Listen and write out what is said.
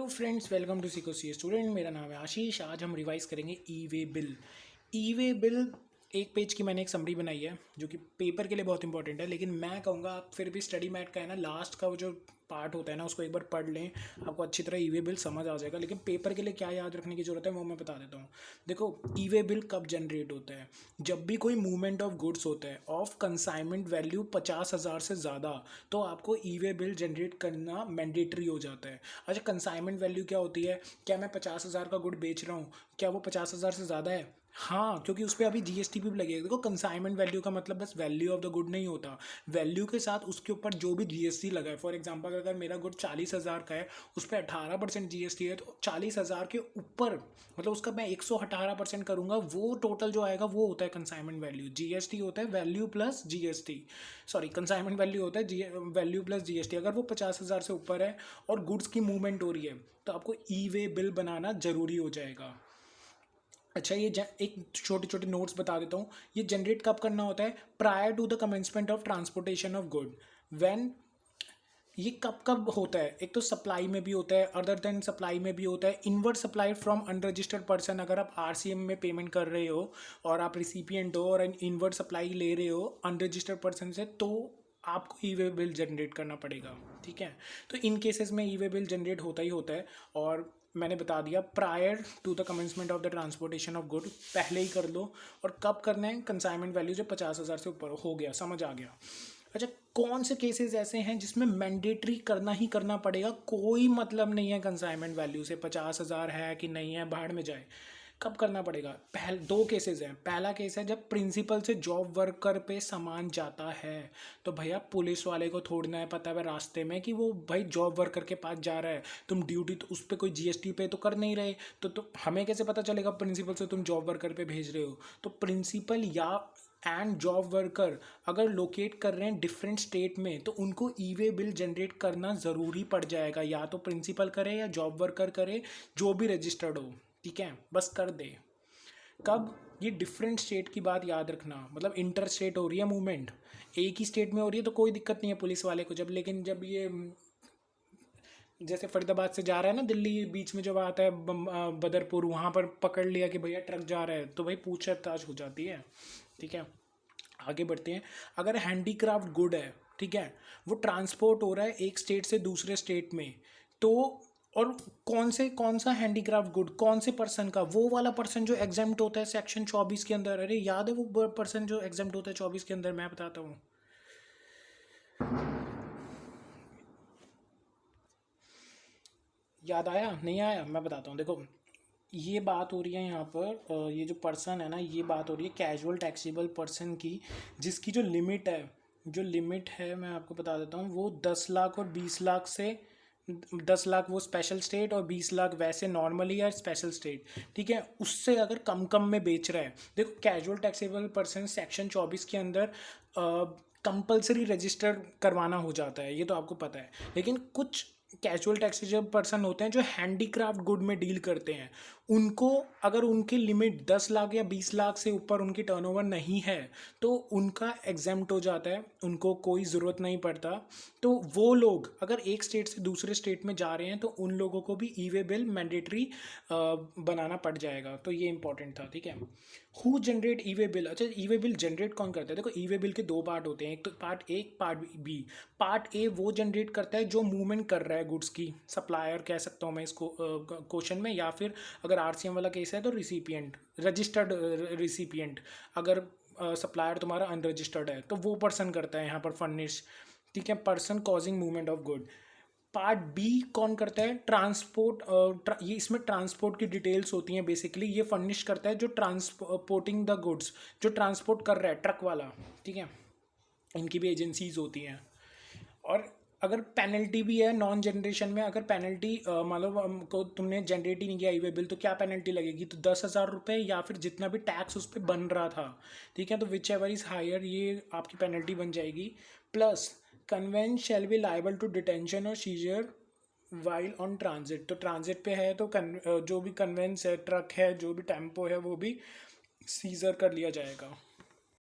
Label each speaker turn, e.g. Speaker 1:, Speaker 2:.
Speaker 1: Hello friends, welcome to सीको सी student. मेरा नाम है आशीष। आज हम रिवाइज करेंगे E way bill. E way bill एक पेज की मैंने एक समरी बनाई है जो कि पेपर के लिए बहुत इंपॉर्टेंट है, लेकिन मैं कहूँगा आप फिर भी स्टडी मैट का है ना, लास्ट का वो जो पार्ट होता है ना, उसको एक बार पढ़ लें, आपको अच्छी तरह ई वे बिल समझ आ जाएगा। लेकिन पेपर के लिए क्या याद रखने की ज़रूरत है वो मैं बता देता हूँ। देखो, ई वे बिल कब जनरेट होता है? जब भी कोई मूवमेंट ऑफ गुड्स होता है ऑफ कंसाइनमेंट वैल्यू 50,000 से ज़्यादा, तो आपको ई वे बिल जनरेट करना मैंडेटरी हो जाता है। अच्छा, कंसाइनमेंट वैल्यू क्या होती है? क्या मैं 50,000 का गुड बेच रहा हूँ, क्या वो 50,000 से ज़्यादा है? हाँ, क्योंकि उस पर अभी जीएसटी भी लगेगा। देखो, कंसाइनमेंट वैल्यू का मतलब बस वैल्यू ऑफ द गुड नहीं होता, वैल्यू के साथ उसके ऊपर जो भी जीएसटी लगा है। फॉर एग्जांपल, अगर मेरा गुड 40,000 का है, उस पर 18% जीएसटी है, तो 40,000 के ऊपर मतलब उसका मैं 118% करूँगा, वो टोटल जो आएगा वो होता है कंसाइनमेंट वैल्यू। जीएसटी होता है value plus GST, sorry, consignment value होता है वैल्यू प्लस जीएसटी। अगर वो 50,000 से ऊपर है और गुड्स की मूवमेंट हो रही है, तो आपको ई वे बिल बनाना ज़रूरी हो जाएगा। अच्छा, एक छोटे छोटे नोट्स बता देता हूँ। ये जनरेट कब करना होता है? Prior to the commencement of transportation of good. When, ये कब कब होता है? एक तो सप्लाई में भी होता है, अदर देन सप्लाई में भी होता है। Inward supply from unregistered person, अगर आप आरसीएम में पेमेंट कर रहे हो और आप रिसिपिएंट हो और इनवर्ड सप्लाई ले रहे हो अनरजिस्टर्ड पर्सन से, तो आपको ई वे बिल जनरेट करना पड़ेगा। ठीक है, तो इन केसेस में ई वे बिल जनरेट होता ही होता है। और मैंने बता दिया, prior to the commencement of the transportation of good, पहले ही कर लो। और कब करना है? कंसाइनमेंट वैल्यू जब 50,000 से ऊपर हो गया। समझ आ गया? अच्छा, कौन से केसेस ऐसे हैं जिसमें मैंडेटरी करना ही करना पड़ेगा? कोई मतलब नहीं है कंसाइनमेंट वैल्यू से 50,000 है कि नहीं है, बाहर में जाए। कब करना पड़ेगा? दो केसेस हैं। पहला केस है जब प्रिंसिपल से जॉब वर्कर पे सामान जाता है, तो भैया पुलिस वाले को थोड़ना है पता है रास्ते में कि वो भाई जॉब वर्कर के पास जा रहा है, तुम ड्यूटी तो उस पर कोई जीएसटी पे तो कर नहीं रहे, तो हमें कैसे पता चलेगा प्रिंसिपल से तुम जॉब वर्कर पे भेज रहे हो? तो प्रिंसिपल या एंड जॉब वर्कर अगर लोकेट कर रहे हैं डिफरेंट स्टेट में, तो उनको ई वे बिल जनरेट करना ज़रूरी पड़ जाएगा। या तो प्रिंसिपल करे या जॉब वर्कर करे, जो भी रजिस्टर्ड हो। ठीक है, बस कर दे। कब? ये डिफरेंट स्टेट की बात याद रखना, मतलब इंटर स्टेट हो रही है मूवमेंट, एक ही स्टेट में हो रही है तो कोई दिक्कत नहीं है पुलिस वाले को। जब लेकिन जब ये जैसे फरीदाबाद से जा रहा है ना दिल्ली, बीच में जब आता है बदरपुर, वहाँ पर पकड़ लिया कि भैया ट्रक जा रहा है, तो भाई पूछताछ हो जाती है। ठीक है, आगे बढ़ते हैं। अगर हैंडीक्राफ्ट गुड है, ठीक है, वो ट्रांसपोर्ट हो रहा है एक स्टेट से दूसरे स्टेट में, तो और कौन सा हैंडीक्राफ्ट गुड, कौन से पर्सन का? वो वाला पर्सन जो एग्जेम्प्ट होता है सेक्शन 24 के अंदर। अरे याद है वो पर्सन जो एग्जेम्प्ट होता है 24 के अंदर? मैं बताता हूँ। याद आया? नहीं आया? मैं बताता हूँ। देखो, ये बात हो रही है यहाँ पर, ये जो पर्सन है ना, ये बात हो रही है कैजुअल टैक्सेबल पर्सन की, जिसकी जो लिमिट है, मैं आपको बता देता हूँ। वो 10 लाख और 20 लाख से, 10 लाख वो स्पेशल स्टेट और 20 लाख वैसे नॉर्मली या स्पेशल स्टेट। ठीक है, उससे अगर कम कम में बेच रहा है, देखो कैजुअल टैक्सेबल पर्सन सेक्शन 24 के अंदर कंपलसरी रजिस्टर करवाना हो जाता है, ये तो आपको पता है। लेकिन कुछ कैजुअल टैक्सेबल पर्सन होते हैं जो हैंडीक्राफ्ट गुड में डील करते हैं, उनको अगर उनकी लिमिट 10 लाख या 20 लाख से ऊपर उनकी टर्नओवर नहीं है, तो उनका एग्जेम्प्ट हो जाता है, उनको कोई ज़रूरत नहीं पड़ता। तो वो लोग अगर एक स्टेट से दूसरे स्टेट में जा रहे हैं, तो उन लोगों को भी ई वे बिल मैंडेटरी बनाना पड़ जाएगा। तो ये इंपॉर्टेंट था। ठीक है, who generate E way bill? अच्छा, ई वे बिल जनरेट कौन करता है? देखो, ई वे बिल के दो पार्ट होते हैं, एक तो part A, part B. Part A वो जनरेट करता है जो मूवमेंट कर रहा है गुड्स की, सप्लायर कह सकता हूँ मैं इसको क्वेश्चन में, या फिर अगर आरसीएम वाला केस है तो रिसिपिएंट, रजिस्टर्ड रिसिपिएंट। अगर सप्लायर तुम्हारा अनरजिस्टर्ड है तो वो पर्सन करता है यहाँ पर फर्निश। ठीक है, person causing movement of good. Part B कौन करता है? ट्रांसपोर्ट। ये इसमें ट्रांसपोर्ट की डिटेल्स होती हैं बेसिकली। ये फर्निश करता है जो ट्रांसपोर्टिंग द गुड्स, जो ट्रांसपोर्ट कर रहा है ट्रक वाला। ठीक है, इनकी भी एजेंसीज होती हैं। और अगर पेनल्टी भी है नॉन जनरेशन में, अगर पेनल्टी मान लो हमको तुमने जनरेट ही नहीं किया ई वे बिल, तो क्या पेनल्टी लगेगी? तो 10,000 रुपये या फिर जितना भी टैक्स उस पर बन रहा था। ठीक है, तो विच एवर इज़ हायर, ये आपकी पेनल्टी बन जाएगी। Plus conveyance shall be liable to detention और सीजर वाइल ऑन ट्रांजिट। तो ट्रांजिट पे है तो जो भी कन्वेंस है, ट्रक है, जो भी टेम्पो है, वो भी सीजर कर लिया जाएगा।